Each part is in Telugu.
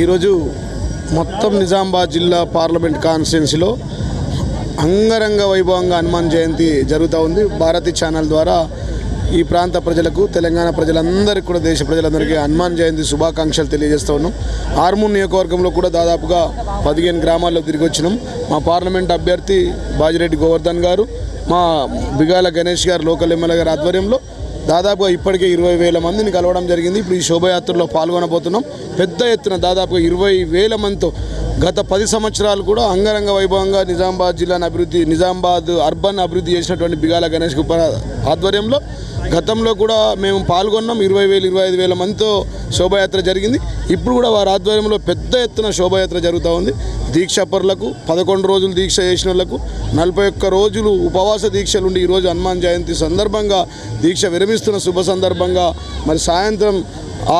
ఈరోజు మొత్తం నిజామాబాద్ జిల్లా పార్లమెంట్ కాన్స్టిట్యున్సీలో అంగరంగ వైభవంగా హనుమాన్ జయంతి జరుగుతూ ఉంది. భారతి ఛానల్ ద్వారా ఈ ప్రాంత ప్రజలకు, తెలంగాణ ప్రజలందరికీ కూడా, దేశ ప్రజలందరికీ హనుమాన్ జయంతి శుభాకాంక్షలు తెలియజేస్తూ ఉన్నాం. ఆర్మూర్ నియోజకవర్గంలో కూడా దాదాపుగా 15 గ్రామాల్లో తిరిగి వచ్చినాం. మా పార్లమెంట్ అభ్యర్థి బాజిరెడ్డి గోవర్ధన్ గారు, మా బిగాల గణేష్ గారు లోకల్ ఎమ్మెల్యే గారి ఆధ్వర్యంలో దాదాపుగా ఇప్పటికే 20,000 మందిని కలవడం జరిగింది. ఇప్పుడు ఈ శోభయాత్రలో పాల్గొనబోతున్నాం. పెద్ద ఎత్తున దాదాపుగా 20,000 మందితో గత 10 సంవత్సరాలు కూడా అంగరంగ వైభవంగా నిజామాబాద్ జిల్లాను నిజామాబాద్ అర్బన్ అభివృద్ధి చేసినటువంటి బిగాల గణేష్ ఆధ్వర్యంలో గతంలో కూడా మేము పాల్గొన్నాం. 20,000, 25,000 మందితో శోభయాత్ర జరిగింది. ఇప్పుడు కూడా వారి ఆధ్వర్యంలో పెద్ద ఎత్తున శోభయాత్ర జరుగుతూ ఉంది. దీక్షపరులకు, 11 రోజులు దీక్ష చేసిన వాళ్ళకు, 41 రోజులు ఉపవాస దీక్షలుండి ఈరోజు హనుమాన్ జయంతి సందర్భంగా దీక్ష విరమిస్తున్న శుభ సందర్భంగా మరి సాయంత్రం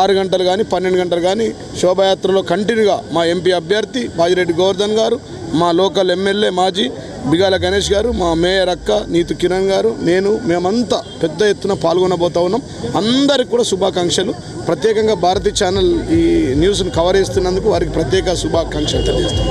6 గంటలు కానీ 12 గంటలు కానీ శోభయాత్రలో కంటిన్యూగా మా ఎంపీ అభ్యర్థి బాజిరెడ్డి గోవర్ధన్ గారు, మా లోకల్ ఎమ్మెల్యే మాజీ బిగాల గణేష్ గారు, మా మేయర్ అక్క నీతు కిరణ్ గారు, మేమంతా పెద్ద ఎత్తున పాల్గొనబోతూ ఉన్నాం. అందరికి కూడా శుభాకాంక్షలు. ప్రత్యేకంగా భారతి ఛానల్ ఈ న్యూస్ను కవర్ చేస్తున్నందుకు వారికి ప్రత్యేక శుభాకాంక్షలు తెలియజేస్తాం.